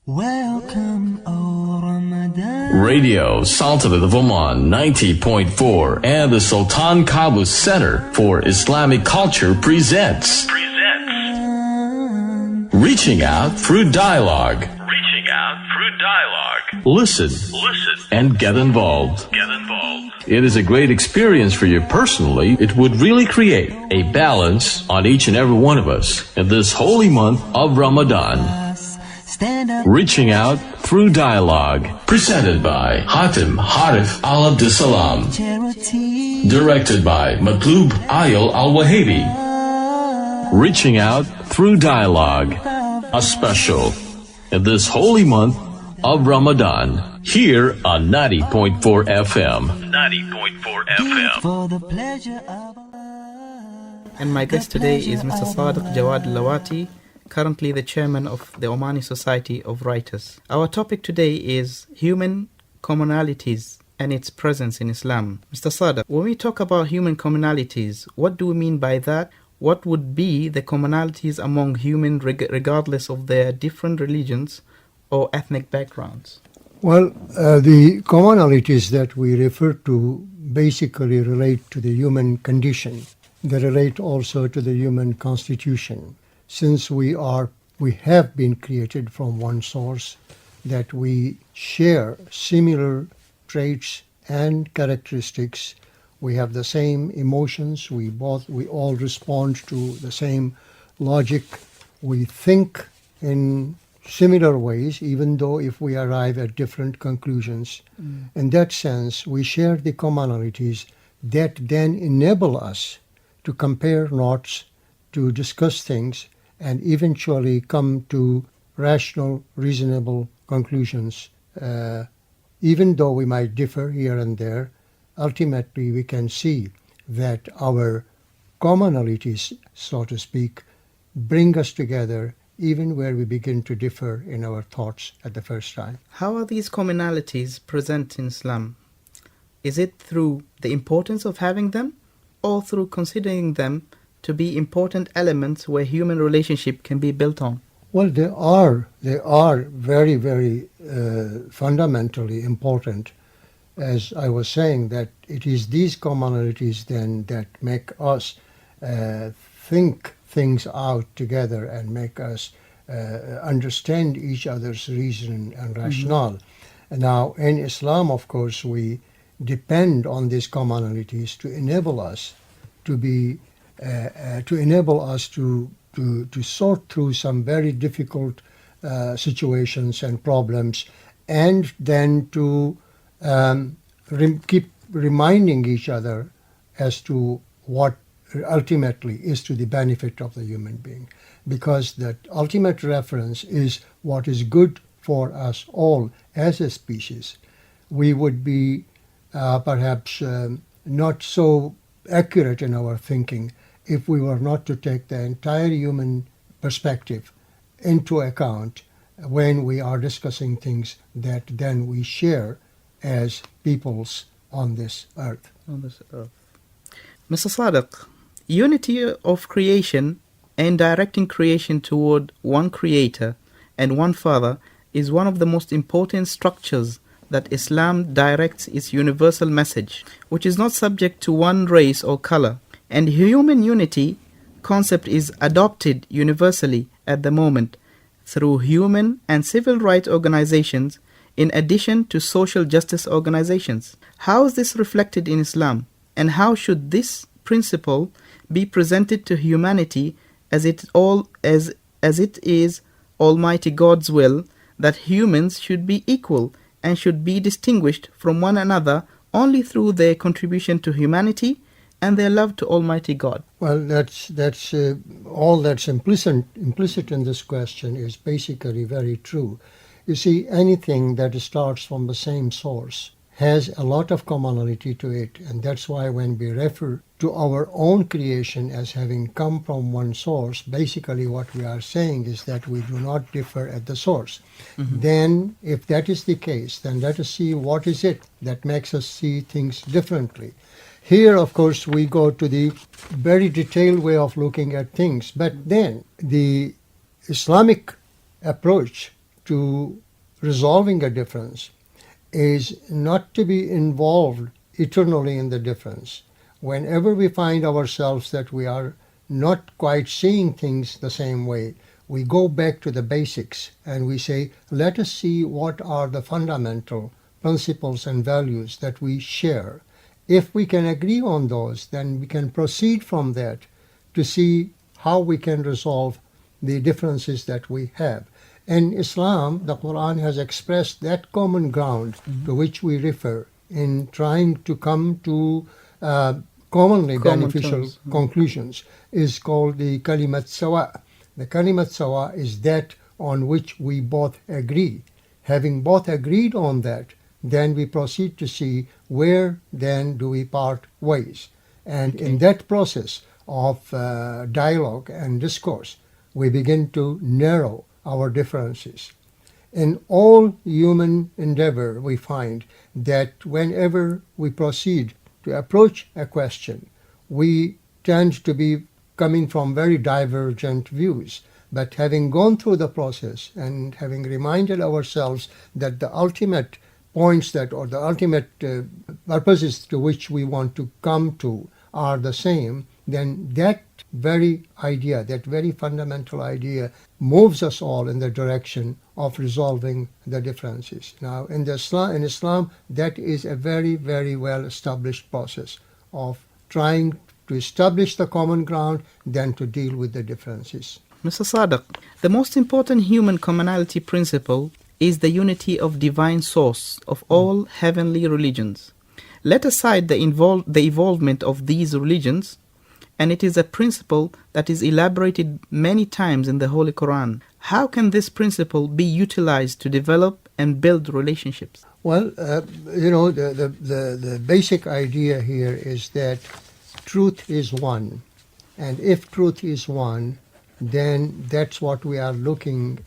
Welcome, O Ramadan. Radio Sultanate of Oman 90.4 and the Sultan Qaboos Center for Islamic Culture presents Reaching Out Through Dialogue. Listen and get involved. It is a great experience for you personally. It would really create a balance on each and every one of us in this holy month of Ramadan. Stand up. Reaching Out Through Dialogue. Presented by Hatim Harif Al Abdussalam. Charity. Directed by Matloob Ayel Al Wahabi. Reaching Out Through Dialogue. A special in this holy month of Ramadan. Here on 90.4 FM. 90.4 FM. For the pleasure of Allah. And my guest today is Mr. Sadiq Jawad Lawati, currently the chairman of the Omani Society of Writers. Our topic today is human commonalities and its presence in Islam. Mr. Sadiq, when we talk about human commonalities, what do we mean by that? What would be the commonalities among humans regardless of their different religions or ethnic backgrounds? Well, the commonalities that we refer to basically relate to the human condition. They relate also to the human constitution. Since we have been created from one source, that we share similar traits and characteristics. We have the same emotions. We all respond to the same logic. We think in similar ways, even though if we arrive at different conclusions. In that sense, we share the commonalities that then enable us to compare notes, to discuss things, and eventually come to rational, reasonable conclusions. Even though we might differ here and there, ultimately we can see that our commonalities, so to speak, bring us together even where we begin to differ in our thoughts at the first time. How are these commonalities present in Islam? Is it through the importance of having them, or through considering them to be important elements where human relationship can be built on? Well, they are very, very fundamentally important. As I was saying, that it is these commonalities then that make us think things out together and make us understand each other's reason and rationale. And now, in Islam, of course, we depend on these commonalities to enable us to be to sort through some very difficult situations and problems, and then to keep reminding each other as to what ultimately is to the benefit of the human being, because that ultimate reference is what is good for us all as a species. We would be perhaps not so accurate in our thinking if we were not to take the entire human perspective into account when we are discussing things that then we share as peoples on this earth. Mr. Sadiq, unity of creation and directing creation toward one creator and one father is one of the most important structures that Islam directs its universal message, which is not subject to one race or color. And human unity concept is adopted universally at the moment through human and civil rights organizations in addition to social justice organizations. How is this reflected in Islam, and how should this principle be presented to humanity as it is Almighty God's will that humans should be equal and should be distinguished from one another only through their contribution to humanity and their love to Almighty God? Well, that's all that's implicit in this question is basically very true. You see, anything that starts from the same source has a lot of commonality to it, and that's why when we refer to our own creation as having come from one source, basically what we are saying is that we do not differ at the source. Then, if that is the case, then let us see what is it that makes us see things differently. Here, of course, we go to the very detailed way of looking at things, but then the Islamic approach to resolving a difference is not to be involved eternally in the difference. Whenever we find ourselves that we are not quite seeing things the same way, we go back to the basics and we say, let us see what are the fundamental principles and values that we share. If we can agree on those, then we can proceed from that to see how we can resolve the differences that we have. In Islam, the Quran has expressed that common ground to which we refer in trying to come to commonly Common beneficial terms. conclusions is called the Kalimat Sawa. The Kalimat Sawa is that on which we both agree. Having both agreed on that, then we proceed to see where then do we part ways. And in that process of dialogue and discourse, we begin to narrow our differences. In all human endeavor, we find that whenever we proceed to approach a question, we tend to be coming from very divergent views. But having gone through the process and having reminded ourselves that the ultimate points that, or the ultimate purposes to which we want to come to are the same, then that very idea, that very fundamental idea, moves us all in the direction of resolving the differences. Now, in Islam, that is a very, very well established process of trying to establish the common ground, then to deal with the differences. Mr. Sadiq, the most important human commonality principle is the unity of divine source of all heavenly religions. Let aside the evolvement of these religions, and it is a principle that is elaborated many times in the Holy Quran. How can this principle be utilized to develop and build relationships? Well, the basic idea here is that truth is one. And if truth is one, then that's what we are looking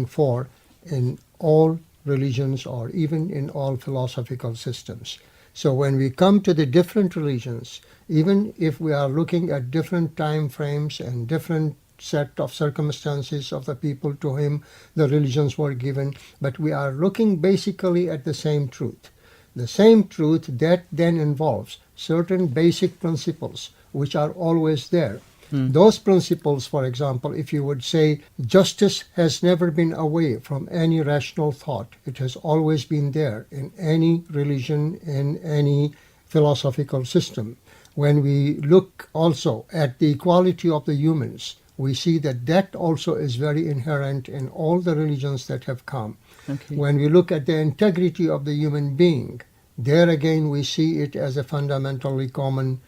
for in all religions or even in all philosophical systems. So when we come to the different religions, even if we are looking at different time frames and different set of circumstances of the people to whom the religions were given, but we are looking basically at the same truth. The same truth that then involves certain basic principles which are always there. Those principles, for example, if you would say justice has never been away from any rational thought. It has always been there in any religion, in any philosophical system. When we look also at the equality of the humans, we see that that also is very inherent in all the religions that have come. Okay. When we look at the integrity of the human being, there again we see it as a fundamentally common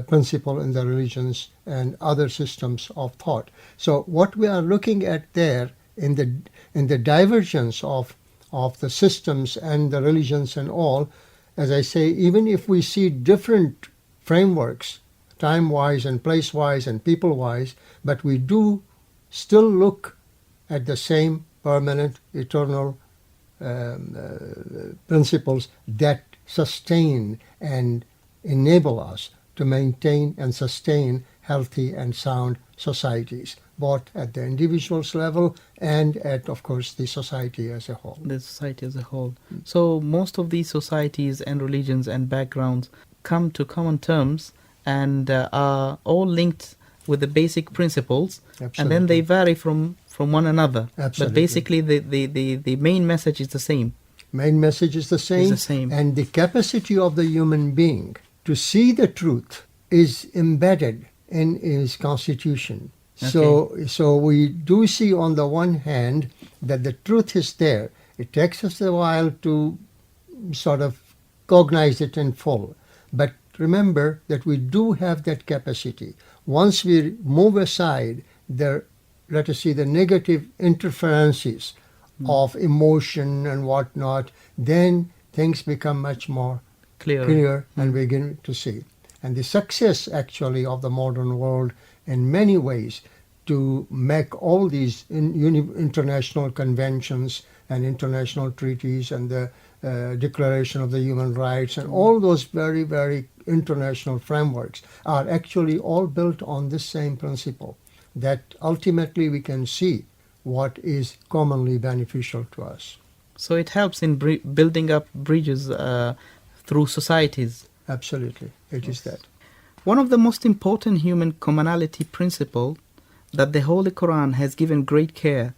principle in the religions and other systems of thought. So what we are looking at there in the divergence of the systems and the religions and all, as I say, even if we see different frameworks, time-wise and place-wise and people-wise, but we do still look at the same permanent, eternal principles that sustain and enable us to maintain and sustain healthy and sound societies, both at the individual's level and at, of course, the society as a whole. The society as a whole. So most of these societies and religions and backgrounds come to common terms and are all linked with the basic principles. Absolutely. And then they vary from one another. Absolutely. But basically the main message is the same. Main message is the same. Is the same. And the capacity of the human being to see the truth is embedded in his constitution. Okay. So we do see on the one hand that the truth is there. It takes us a while to sort of cognize it in full. But remember that we do have that capacity. Once we move aside the negative interferences of emotion and whatnot, then things become much more clear and begin to see. And the success actually of the modern world in many ways to make all these international conventions and international treaties and the Declaration of the Human Rights and all those very, very international frameworks are actually all built on this same principle, that ultimately we can see what is commonly beneficial to us. So it helps in building up bridges through societies. Absolutely, it is that. One of the most important human commonality principle that the Holy Quran has given great care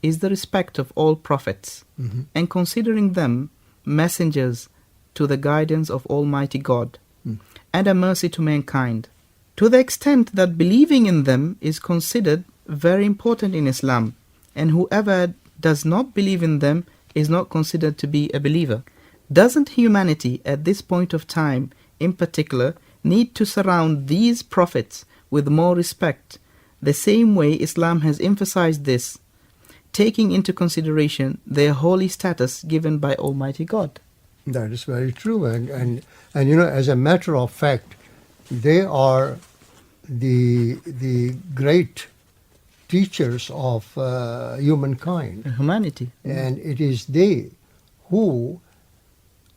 is the respect of all prophets and considering them messengers to the guidance of Almighty God and a mercy to mankind, to the extent that believing in them is considered very important in Islam, and whoever does not believe in them is not considered to be a believer. Doesn't humanity at this point of time in particular need to surround these prophets with more respect, the same way Islam has emphasized this, taking into consideration their holy status given by Almighty God? That is very true. And you know, as a matter of fact, they are the great teachers of humankind. Humanity. And it is they who,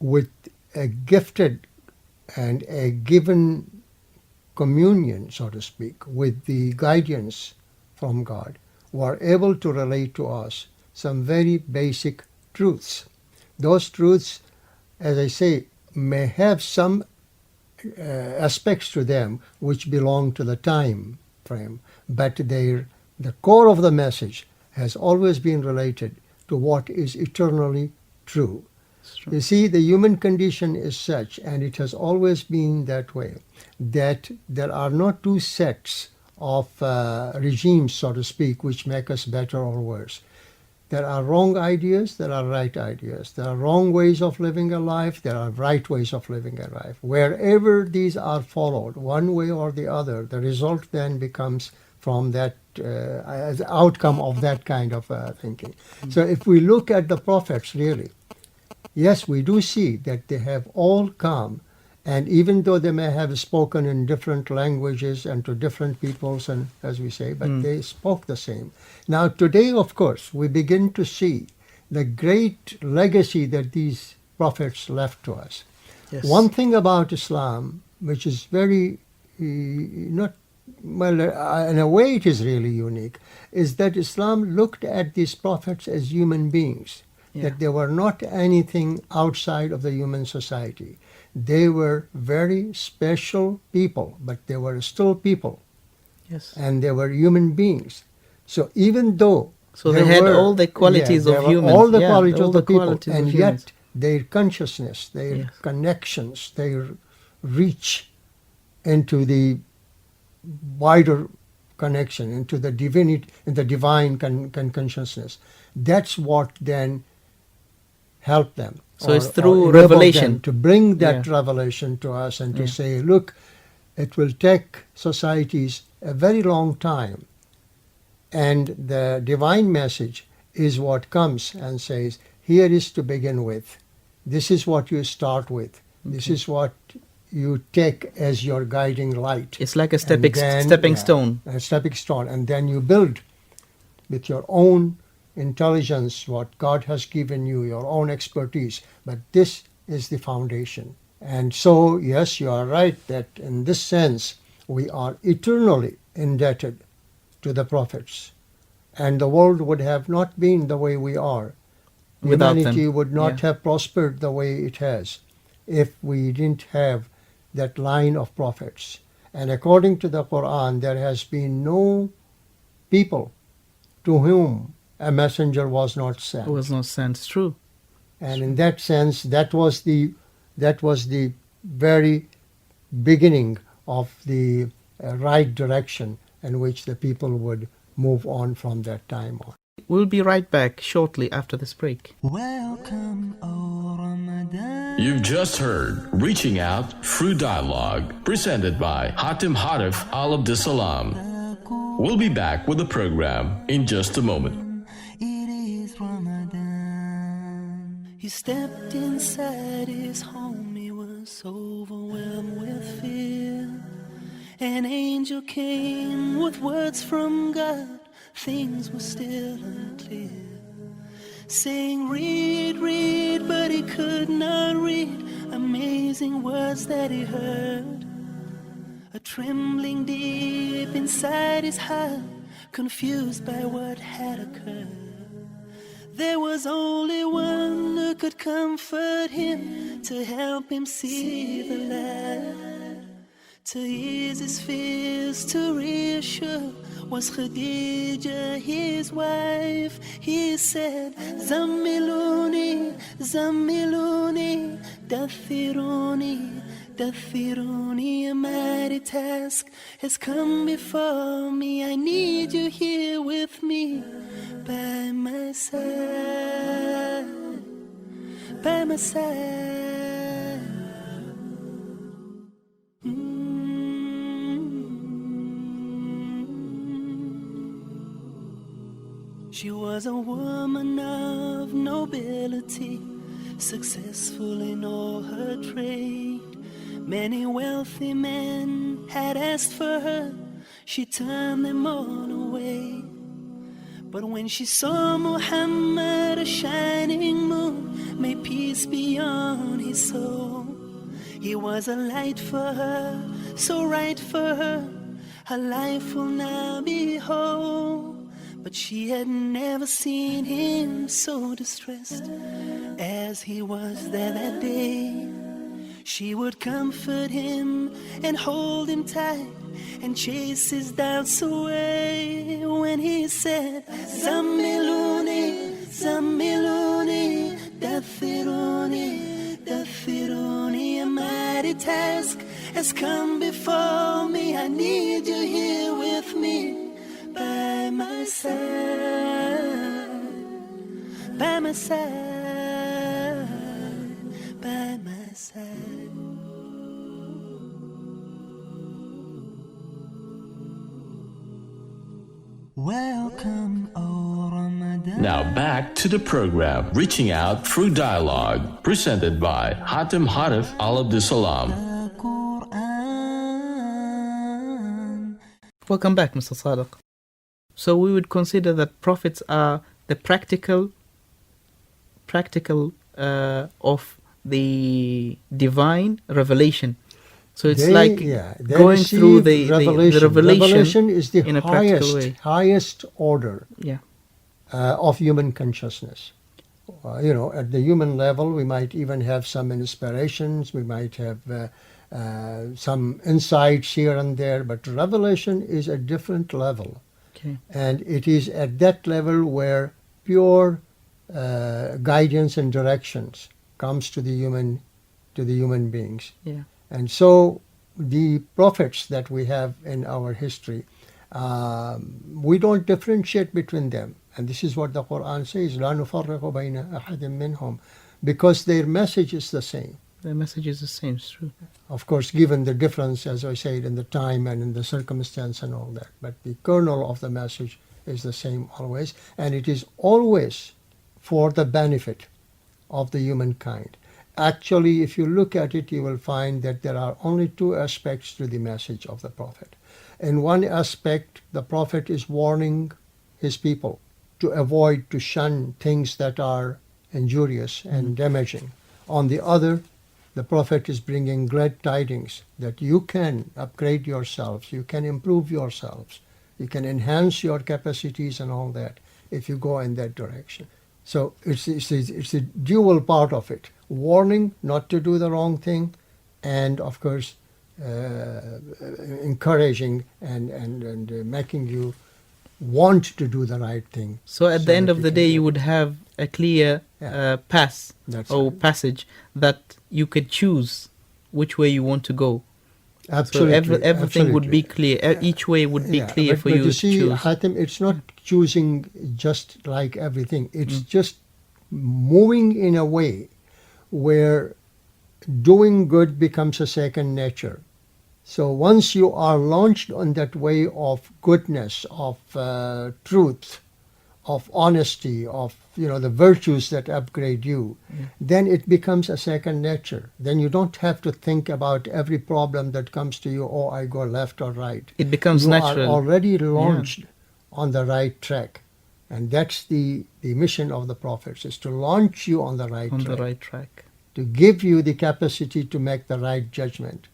with a gifted and a given communion, so to speak, with the guidance from God, were able to relate to us some very basic truths. Those truths, as I say, may have some aspects to them which belong to the time frame, but the core of the message has always been related to what is eternally true. You see, the human condition is such, and it has always been that way, that there are not two sets of regimes, so to speak, which make us better or worse. There are wrong ideas, there are right ideas. There are wrong ways of living a life, there are right ways of living a life. Wherever these are followed, one way or the other, the result then becomes from that as outcome of that kind of thinking. So if we look at the prophets, really, yes, we do see that they have all come, and even though they may have spoken in different languages and to different peoples, and as we say, but they spoke the same. Now today, of course, we begin to see the great legacy that these prophets left to us. Yes. One thing about Islam, which is very not well, in a way it is really unique, is that Islam looked at these prophets as human beings. That they were not anything outside of the human society. They were very special people, but they were still people. Yes. And they were human beings. So even though they had all the qualities of humans. All the qualities all of the people, qualities and of yet humans. their consciousness, their connections, their reach into the wider connection, into the divinity, in the divine consciousness, that's what then help them. So it's or through enable revelation. them to bring that revelation to us and to say, look, it will take societies a very long time. And the divine message is what comes and says, here is to begin with. This is what you start with. Okay. This is what you take as your guiding light. It's like a stepping stone. A stepping stone. And then you build with your own intelligence, what God has given you, your own expertise. But this is the foundation. And so, yes, you are right that in this sense, we are eternally indebted to the prophets. And the world would have not been the way we are. Without Humanity them. would not have prospered the way it has if we didn't have that line of prophets. And according to the Quran, there has been no people to whom a messenger was not sent. It was not sent. It's true. And in that sense, that was the very beginning of the right direction in which the people would move on from that time on. We'll be right back shortly after this break. Welcome, O Ramadan. You've just heard Reaching Out Through Dialogue, presented by Hatim Harif Al Abdussalam. We'll be back with the program in just a moment. It is Ramadan. He stepped inside his home, he was overwhelmed with fear. An angel came with words from God, things were still unclear. Saying, read, read, but he could not read. Amazing words that he heard. A trembling deep inside his heart confused by what had occurred. There was only one who could comfort him, to help him see the light, to ease his fears, to reassure, was Khadija, his wife. He said, Zammiluni, Zammiluni, Dathiruni, Dathiruni, a mighty task has come before me. I need you here with me, by my side, by my side. She was a woman of nobility, successful in all her trade. Many wealthy men had asked for her, she turned them all away. But when she saw Muhammad, a shining moon, may peace be on his soul, he was a light for her, so right for her, her life will now be whole. But she had never seen him so distressed as he was there that day. She would comfort him and hold him tight and chase his doubts away when he said, Zammiluni, Zammiluni, Dathiruni, Dathiruni, a mighty task has come before me. I need you here with me, by my side, by my side, by my side. Welcome, O Ramadan. Now back to the program, Reaching Out Through Dialogue, presented by Hatem Harif Al Abdussalam. Welcome back, Mr. Sadiq. So we would consider that prophets are the practical of the divine revelation. So it's going through the revelation. Revelation is the in a practical way. highest order Yeah. of human consciousness. At the human level, we might even have some inspirations, we might have some insights here and there, but revelation is a different level. Okay. And it is at that level where pure guidance and directions comes to the human beings. Yeah. And so the prophets that we have in our history, we don't differentiate between them. And this is what the Quran says, لَا نُفَرِّقُ بَيْنَ أَحَدٍ مِّنْهُمْ, because their message is the same. The message is the same, it's true. Of course, given the difference, as I said, in the time and in the circumstance and all that. But the kernel of the message is the same always. And it is always for the benefit of the humankind. Actually, if you look at it, you will find that there are only two aspects to the message of the Prophet. In one aspect, the Prophet is warning his people to avoid, to shun things that are injurious and damaging. On the other, the Prophet is bringing glad tidings that you can upgrade yourselves, you can improve yourselves, you can enhance your capacities and all that if you go in that direction. So it's a dual part of it. Warning not to do the wrong thing, and of course encouraging and making you want to do the right thing. So at the end of the day, you would have a clear passage that you could choose which way you want to go. Absolutely. So everything would be clear. Each way would be clear for you to choose. Hatem, it's not choosing just like everything. It's just moving in a way where doing good becomes a second nature. So once you are launched on that way of goodness, of truth, of honesty, of the virtues that upgrade you, then it becomes a second nature. Then you don't have to think about every problem that comes to you, oh, I go left or right. It becomes natural. You are already launched on the right track. And that's the mission of the prophets, is to launch you on the right track. On the right track. To give you the capacity to make the right judgment,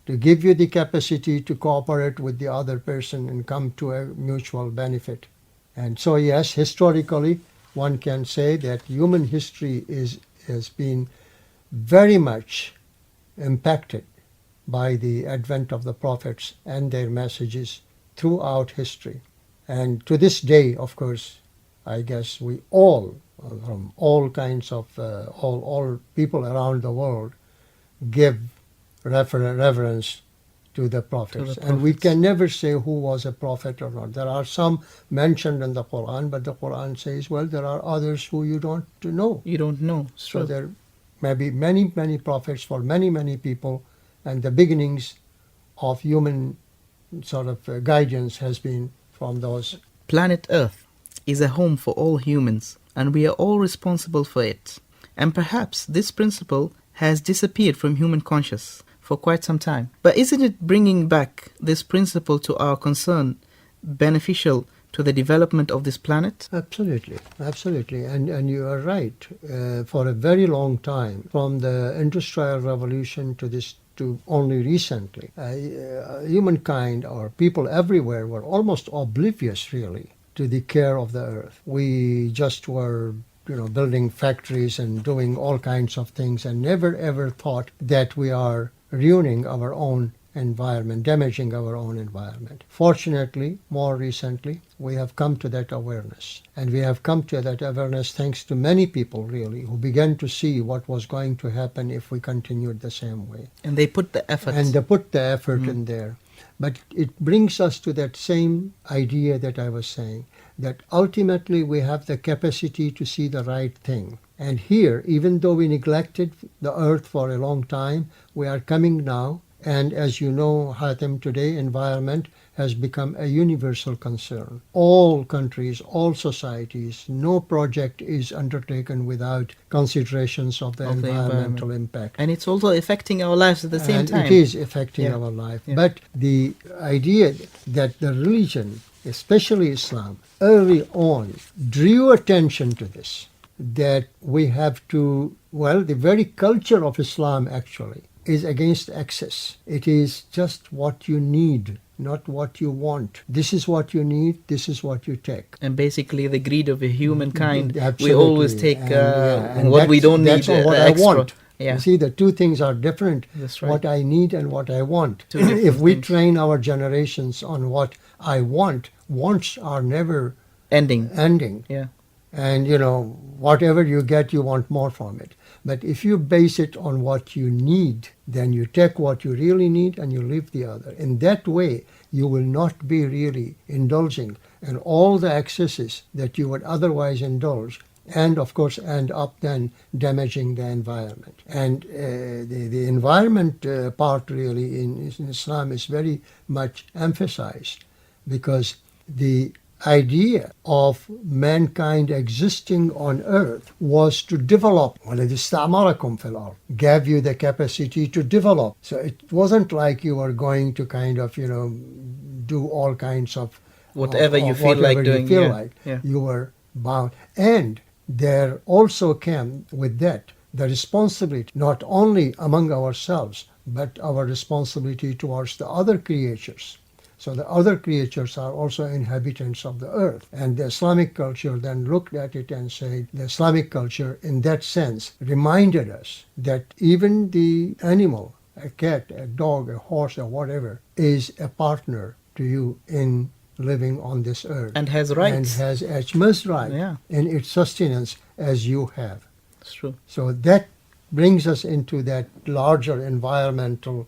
to give you the capacity to cooperate with the other person and come to a mutual benefit. And so, yes, historically, one can say that human history has been very much impacted by the advent of the prophets and their messages throughout history. And to this day, of course, I guess we all, from all kinds of, all people around the world, give reverence to the prophets. And we can never say who was a prophet or not. There are some mentioned in the Quran, but the Quran says, well, there are others who you don't know. You don't know. So there may be many, many prophets for many, many people, and the beginnings of human sort of guidance has been from those. Planet Earth is a home for all humans, and we are all responsible for it. And perhaps this principle has disappeared from human consciousness for quite some time. But isn't it bringing back this principle to our concern beneficial to the development of this planet? Absolutely, absolutely. And you are right. For a very long time, from the Industrial Revolution to only recently, humankind or people everywhere were almost oblivious, really, to the care of the earth. We just were building factories and doing all kinds of things and never ever thought that we are ruining our own environment, damaging our own environment. Fortunately, more recently, we have come to that awareness. And we have come to that awareness thanks to many people, really, who began to see what was going to happen if we continued the same way. And they put the effort. And they put the effort in there. But it brings us to that same idea that I was saying, that ultimately we have the capacity to see the right thing. And here, even though we neglected the earth for a long time, we are coming now. And as you know, Hatem, today environment has become a universal concern. All countries, all societies, no project is undertaken without considerations of the environmental impact. And it's also affecting our lives at the same time. It is affecting our life. Yeah. But the idea that the religion, especially Islam, early on drew attention to this, that we have to, the very culture of Islam actually is against excess. It is just what you need, not what you want. This is what you need, this is what you take. And basically the greed of humankind, Absolutely. We always take and what we don't need. That's what I want. Yeah. You see, the two things are different. That's right. What I need and what I want. If we train our generations on what I want, wants are never ending. Yeah. And whatever you get, you want more from it. But if you base it on what you need, then you take what you really need and you leave the other. In that way, you will not be really indulging in all the excesses that you would otherwise indulge, and of course end up then damaging the environment. And the environment part really in Islam is very much emphasized, because the idea of mankind existing on earth was to develop. Gave you the capacity to develop. So it wasn't like you were going to kind of, do all kinds of whatever you feel like doing. You were bound. And there also came with that the responsibility, not only among ourselves, but our responsibility towards the other creatures. So the other creatures are also inhabitants of the earth. And the Islamic culture then looked at it and said, the Islamic culture in that sense reminded us that even the animal, a cat, a dog, a horse, or whatever, is a partner to you in living on this earth. And has rights. And has as much right in its sustenance as you have. That's true. So that brings us into that larger environmental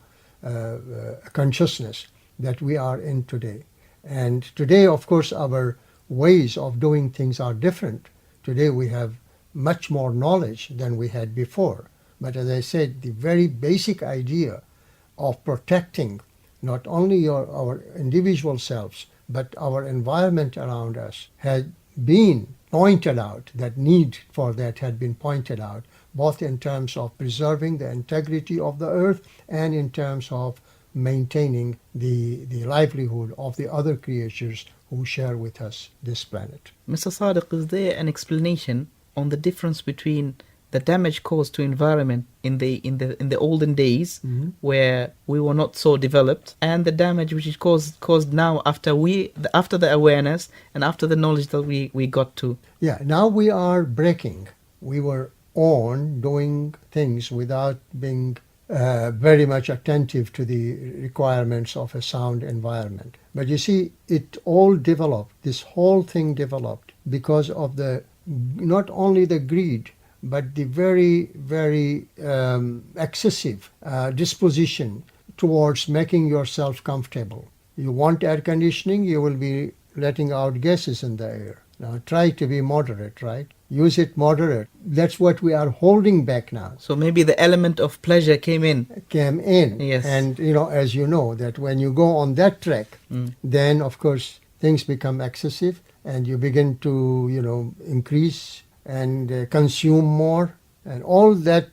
consciousness that we are in today. And today, of course, our ways of doing things are different. Today we have much more knowledge than we had before. But as I said, the very basic idea of protecting not only our individual selves, but our environment around us had been pointed out, that need for that had been pointed out, both in terms of preserving the integrity of the earth and in terms of maintaining the livelihood of the other creatures who share with us this planet. Mr. Sadiq, is there an explanation on the difference between the damage caused to environment in the olden days, where we were not so developed, and the damage which is caused now after the awareness and after the knowledge that we got to. Yeah, now we are breaking. We were on doing things without being very much attentive to the requirements of a sound environment. But you see, it all developed, this whole thing developed because of not only the greed, but the very, very excessive disposition towards making yourself comfortable. You want air conditioning, you will be letting out gases in the air. Now try to be moderate, right? Use it moderate. That's what we are holding back now. So maybe the element of pleasure came in. Yes. And as you know, that when you go on that track, then of course things become excessive and you begin to increase and consume more, and all that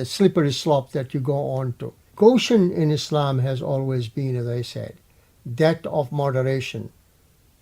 slippery slope that you go on to. Caution in Islam has always been, as I said, that of moderation.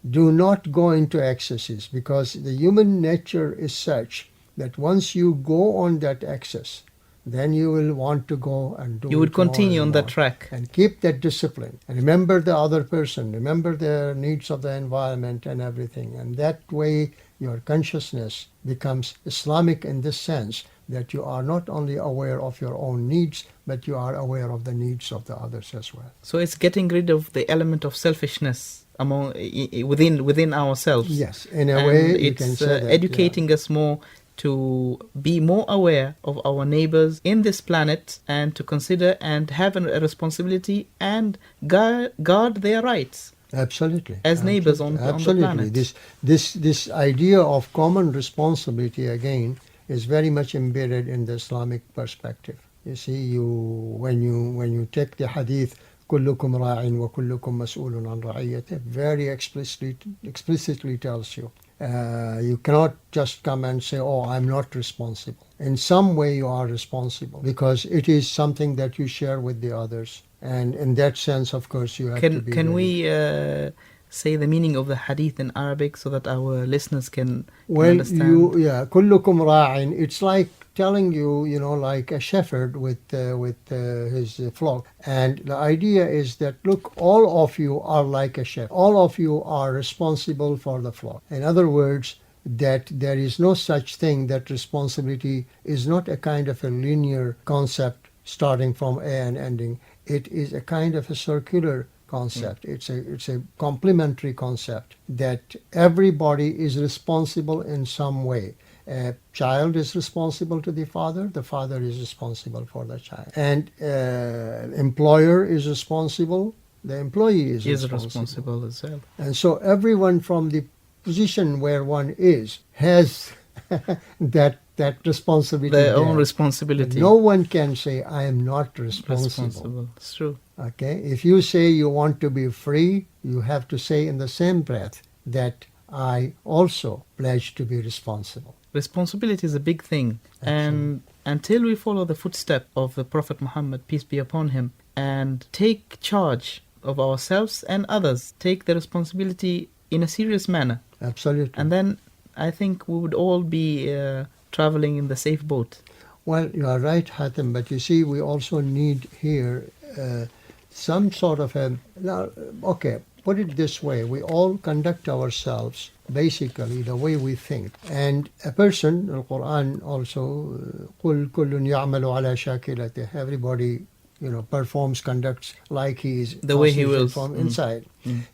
Do not go into excesses, because the human nature is such that once you go on that excess, then you will want to go and do. You would continue on that more. track. And keep that discipline. And remember the other person. Remember the needs of the environment and everything. And that way your consciousness becomes Islamic in this sense, that you are not only aware of your own needs, but you are aware of the needs of the others as well. So it's getting rid of the element of selfishness within ourselves. Yes, in a way you can say that. It's educating us more to be more aware of our neighbors in this planet, and to consider and have a responsibility and guard their rights. Absolutely. As neighbors on the planet. This idea of common responsibility, again, is very much embedded in the Islamic perspective. You see, when you take the hadith, كلكم راع وكلكم مسؤول عن رعيته, very explicitly tells you. You cannot just come and say, oh, I'm not responsible. In some way you are responsible, because it is something that you share with the others. And in that sense, of course, you have to be Can we say the meaning of the hadith in Arabic so that our listeners can understand? كلكم راع. It's like telling you, like a shepherd with his flock. And the idea is that, look, all of you are like a shepherd. All of you are responsible for the flock. In other words, that there is no such thing, that responsibility is not a kind of a linear concept starting from A and ending. It is a kind of a circular concept. It's a complementary concept, that everybody is responsible in some way. A child is responsible to the father is responsible for the child. And employer is responsible, the employee is responsible as well. And so everyone from the position where one is has that responsibility. Their own responsibility. No one can say, I am not responsible. It's true. Okay? If you say you want to be free, you have to say in the same breath that I also pledge to be responsible. Responsibility is a big thing. Absolutely. And until we follow the footstep of the Prophet Muhammad, peace be upon him, and take charge of ourselves and others, take the responsibility in a serious manner. Absolutely. And then I think we would all be traveling in the safe boat. Well, you are right, Hatem, but you see, we also need here some sort of put it this way, we all conduct ourselves basically the way we think. And a person, the Quran also, قُلْ كُلٌّ يَعْمَلُ عَلَى شَاكِلَتِهِ, everybody conducts like he is the way he wills from inside.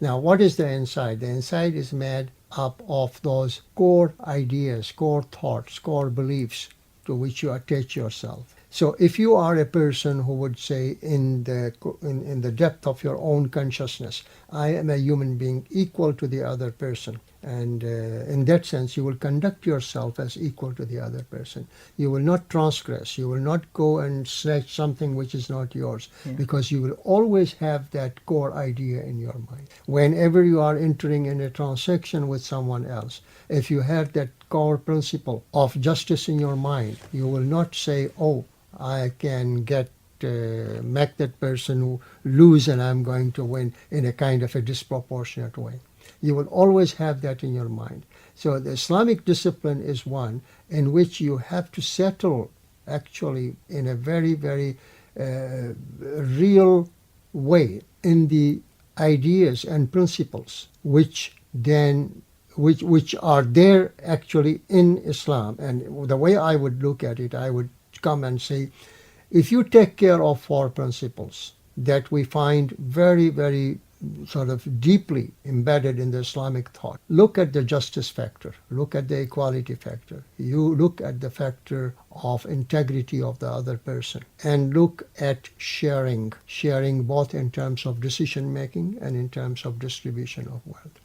Now, what is the inside? The inside is made up of those core ideas, core thoughts, core beliefs to which you attach yourself. So if you are a person who would say in the depth of your own consciousness, I am a human being equal to the other person, and in that sense you will conduct yourself as equal to the other person. You will not transgress. You will not go and snatch something which is not yours, because you will always have that core idea in your mind. Whenever you are entering in a transaction with someone else, if you have that core principle of justice in your mind, you will not say, oh, I can make that person lose and I'm going to win in a kind of a disproportionate way. You will always have that in your mind. So the Islamic discipline is one in which you have to settle actually in a very, very real way in the ideas and principles which are there actually in Islam. And the way I would look at it, I would come and say, if you take care of 4 principles that we find very, very sort of deeply embedded in the Islamic thought. Look at the justice factor. Look at the equality factor. You look at the factor of integrity of the other person. And look at sharing both in terms of decision making and in terms of distribution of wealth.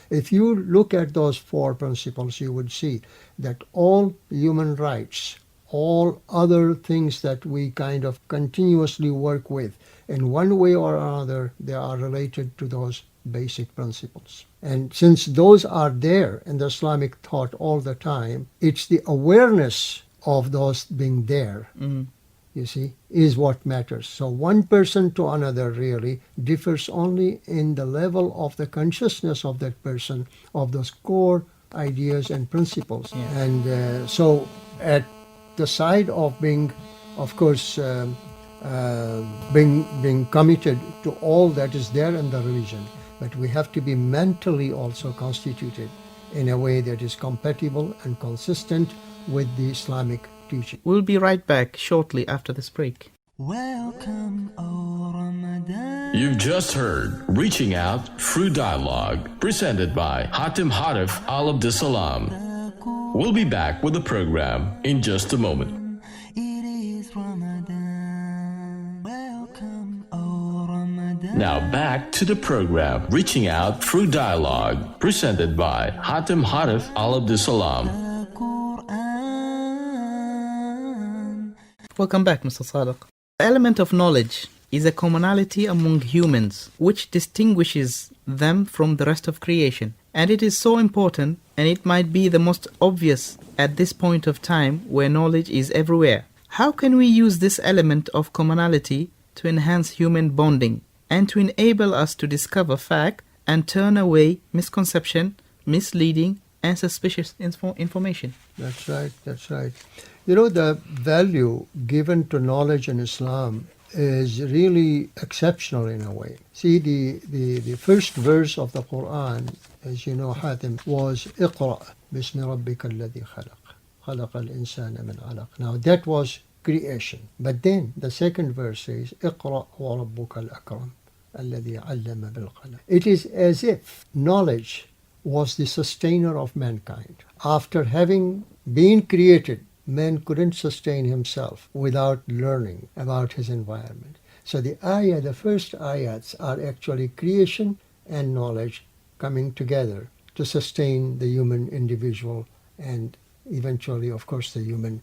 If you look at those 4 principles, you would see that all human rights, all other things that we kind of continuously work with, in one way or another, they are related to those basic principles. And since those are there in the Islamic thought all the time, it's the awareness of those being there, you see, is what matters. So one person to another really differs only in the level of the consciousness of that person, of those core ideas and principles. Yeah. And so at the side of being, of course, being committed to all that is there in the religion, but we have to be mentally also constituted in a way that is compatible and consistent with the Islamic teaching. We'll be right back shortly after this break. Welcome, O Ramadan. You've just heard Reaching Out Through Dialogue, presented by Hatim Harif Al Abdussalam. We'll be back with the program in just a moment. It is Ramadan. Welcome, O Ramadan. Now back to the program Reaching Out Through Dialogue, presented by Hatim Harif Al Abdussalam. Quran. Welcome back, Mr. Sadiq. The element of knowledge is a commonality among humans which distinguishes them from the rest of creation. And it is so important, and it might be the most obvious at this point of time where knowledge is everywhere. How can we use this element of commonality to enhance human bonding and to enable us to discover fact and turn away misconception, misleading, and suspicious information? That's right, that's right. You know, the value given to knowledge in Islam is really exceptional in a way. See, the first verse of the Quran, as you know, Hatim, was Iqra bismi rabbika alladhi khalaq, khalaqa al-insana min alaq. Now that was creation. But then the second verse says, Iqra wa rabbuka al-akram, alladhi allama bil qalam. It is as if knowledge was the sustainer of mankind. After having been created, man couldn't sustain himself without learning about his environment. So the first ayats are actually creation and knowledge coming together to sustain the human individual and eventually, of course, the human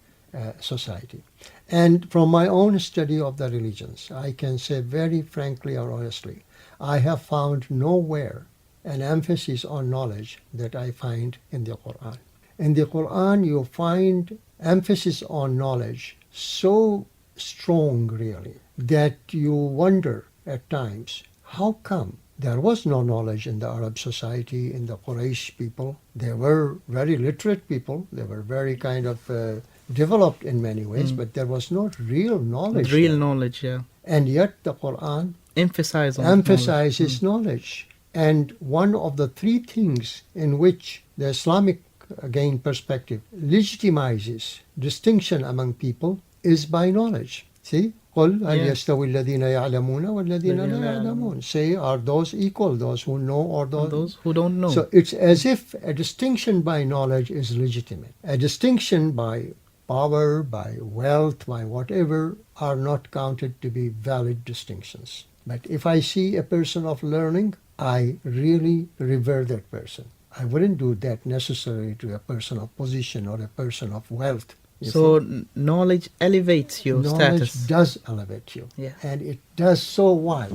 society. And from my own study of the religions, I can say very frankly or honestly, I have found nowhere an emphasis on knowledge that I find in the Quran. In the Quran, you find emphasis on knowledge so strong, really, that you wonder at times, how come there was no knowledge in the Arab society, in the Quraysh people? They were very literate people. They were very kind of developed in many ways, but there was not real knowledge. Real knowledge, yeah. And yet the Quran emphasizes knowledge. And one of the 3 things in which the Islamic, again, perspective legitimizes distinction among people is by knowledge. See? قُلْ هَلْ يَسْتَوِي الَّذِينَ يَعْلَمُونَ وَالَّذِينَ لَا يَعْلَمُونَ. Say, are those equal, those who know or those who don't know? So it's as if a distinction by knowledge is legitimate. A distinction by power, by wealth, by whatever, are not counted to be valid distinctions. But if I see a person of learning, I really revere that person. I wouldn't do that necessarily to a person of position or a person of wealth. So knowledge elevates your Knowledge status. does elevate you. Yeah. And it does so why?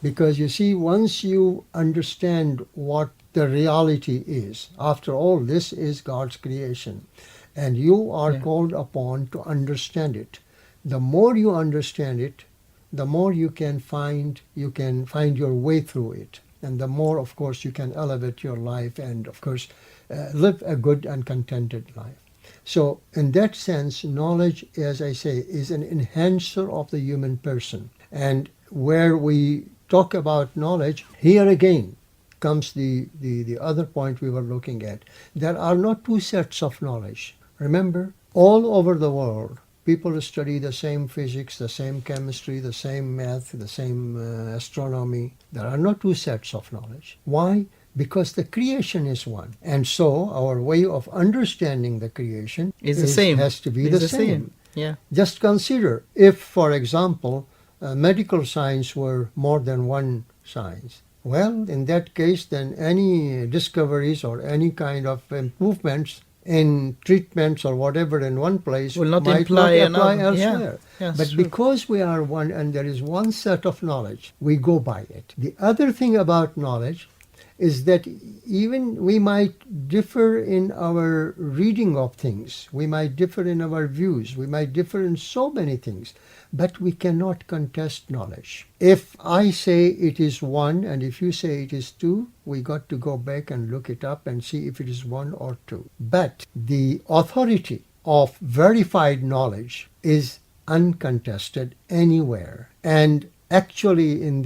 Because you see, once you understand what the reality is, after all, this is God's creation, and you are called upon to understand it. The more you understand it, the more you can find your way through it. And the more, of course, you can elevate your life and, of course, live a good and contented life. So in that sense, knowledge, as I say, is an enhancer of the human person. And where we talk about knowledge, here again comes the other point we were looking at. There are not two sets of knowledge. Remember, all over the world, people study the same physics, the same chemistry, the same math, the same astronomy. There are not two sets of knowledge. Why? Because the creation is one. And so our way of understanding the creation Is the same. has to be Is the same. Yeah. Just consider if, for example, medical science were more than one science. Well, in that case, then any discoveries or any kind of improvements in treatments or whatever in one place Will not might imply not apply another. Yeah. elsewhere. Yeah, But it's true. because we are one and there is one set of knowledge, we go by it. The other thing about knowledge is that even we might differ in our reading of things, we might differ in our views, we might differ in so many things, but we cannot contest knowledge. If I say it is one and if you say it is two, we got to go back and look it up and see if it is one or two. But the authority of verified knowledge is uncontested anywhere. And actually, in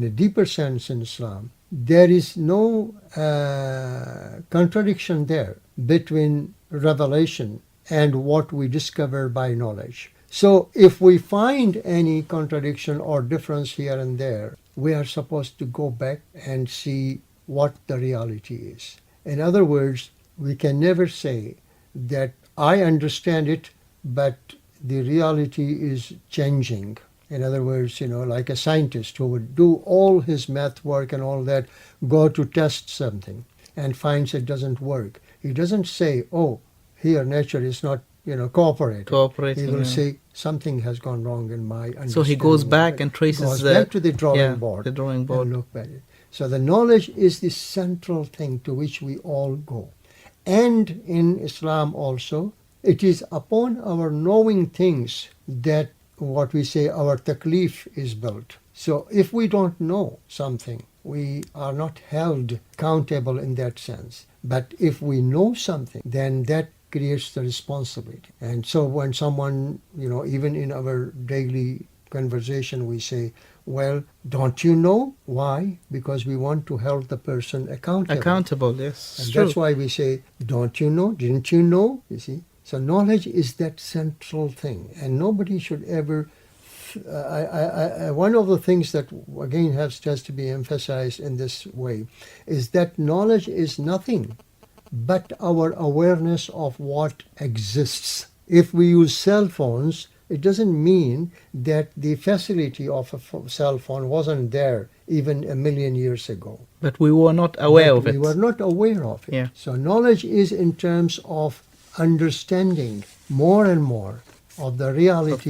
a deeper sense in Islam, there is no contradiction there between revelation and what we discover by knowledge. So if we find any contradiction or difference here and there, we are supposed to go back and see what the reality is. In other words, we can never say that I understand it, but the reality is changing. In other words, like a scientist who would do all his math work and all that, go to test something and finds it doesn't work. He doesn't say, oh, here nature is not, cooperating. Cooperating, He will yeah. say something has gone wrong in my understanding. So he goes of back it." and traces goes the- back to the drawing yeah, board. the drawing board. And look at it. So the knowledge is the central thing to which we all go. And in Islam also, it is upon our knowing things that what we say our taklif is built. So if we don't know something, we are not held accountable in that sense. But if we know something, then that creates the responsibility. And so when someone, even in our daily conversation, we say, well, don't you know? Why? Because we want to hold the person accountable. Accountable, yes. And It's that's true. why we say, don't you know? Didn't you know? You see? So knowledge is that central thing. And nobody should ever... one of the things that, again, has to be emphasized in this way is that knowledge is nothing but our awareness of what exists. If we use cell phones, it doesn't mean that the facility of a cell phone wasn't there even a million years ago. But we were not aware But of it. We were not aware of it. Yeah. So knowledge is in terms of understanding more and more of the reality,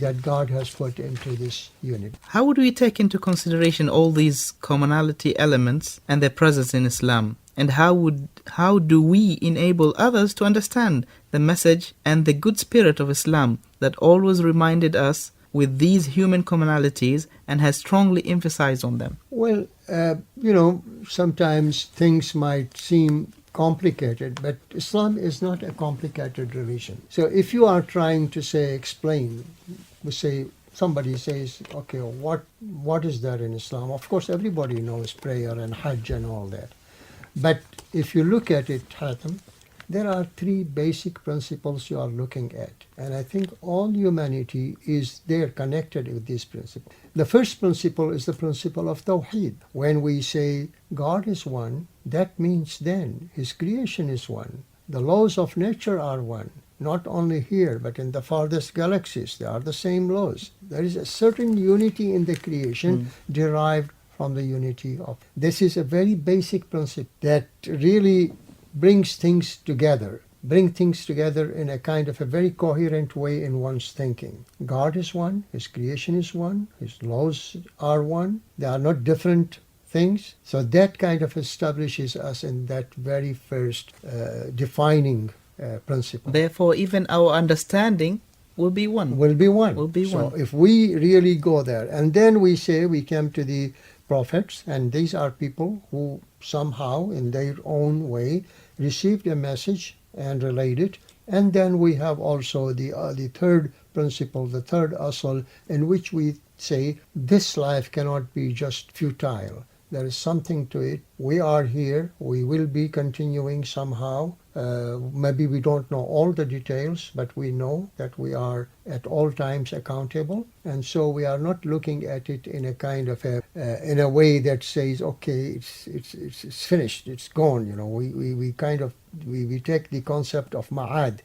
that God has put into this unit. How would we take into consideration all these commonality elements and their presence in Islam? And how do we enable others to understand the message and the good spirit of Islam that always reminded us with these human commonalities and has strongly emphasized on them? Well, sometimes things might seem complicated, but Islam is not a complicated religion. So if you are trying to explain, somebody says, okay, what is there in Islam? Of course, everybody knows prayer and Hajj and all that. But if you look at it, Hatem, there are three basic principles you are looking at. And I think all humanity is there connected with these principles. The first principle is the principle of Tawheed. When we say God is one, that means then His creation is one. The laws of nature are one. Not only here, but in the farthest galaxies, they are the same laws. There is a certain unity in the creation derived from the unity of. This is a very basic principle that really brings things together in a kind of a very coherent way in one's thinking. God is one, His creation is one, His laws are one, they are not different things. So that kind of establishes us in that very first defining principle. Therefore, even our understanding will be one. Will be one. Will be so one. if we really go there, and then we come to the prophets, and these are people who somehow in their own way received a message and relayed it. And then we have also the third principle, the third asal, in which we say this life cannot be just futile. There is something to it. We are here. We will be continuing somehow. Maybe we don't know all the details, but we know that we are at all times accountable. And so we are not looking at it in a kind of in a way that says, okay, it's finished, it's gone. You know, we take the concept of ma'ad.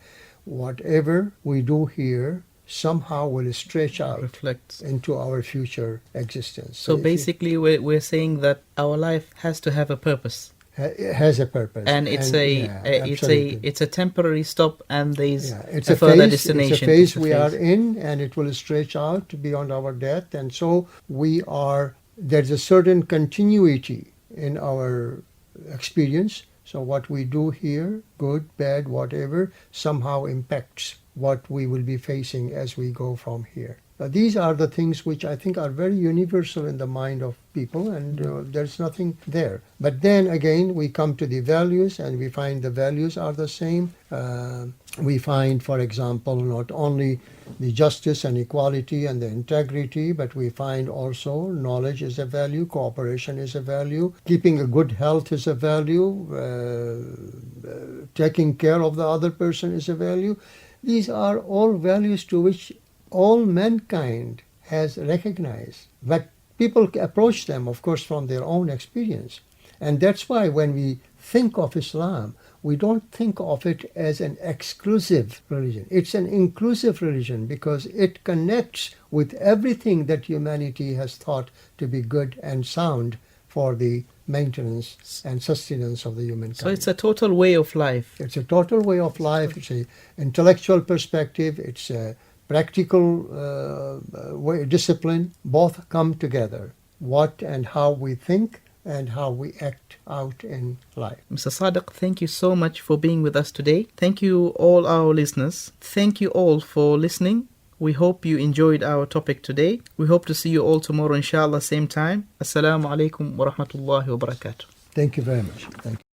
Whatever we do here somehow will stretch out, reflects into our future existence. So basically, we're saying that our life has to have a purpose. It has a purpose, and it's a temporary stop, and there's it's a further phase, destination. It's a phase we are in, and it will stretch out beyond our death. And so there's a certain continuity in our experience. So what we do here, good, bad, whatever, somehow impacts what we will be facing as we go from here. These are the things which I think are very universal in the mind of people, and there's nothing there. But then again, we come to the values, and we find the values are the same. We find, for example, not only the justice and equality and the integrity, but we find also knowledge is a value, cooperation is a value, keeping a good health is a value, taking care of the other person is a value. These are all values to which all mankind has recognized. But people approach them, of course, from their own experience. And that's why when we think of Islam, we don't think of it as an exclusive religion. It's an inclusive religion because it connects with everything that humanity has thought to be good and sound for the maintenance and sustenance of the humankind. So it's a total way of life. It's a total way of life. It's an intellectual perspective. It's a practical discipline. Both come together. What and how we think and how we act out in life. Mr. Sadiq, thank you so much for being with us today. Thank you all our listeners. Thank you all for listening. We hope you enjoyed our topic today. We hope to see you all tomorrow, inshallah, same time. Assalamu alaikum wa rahmatullahi wa barakatuh. Thank you very much. Thank you.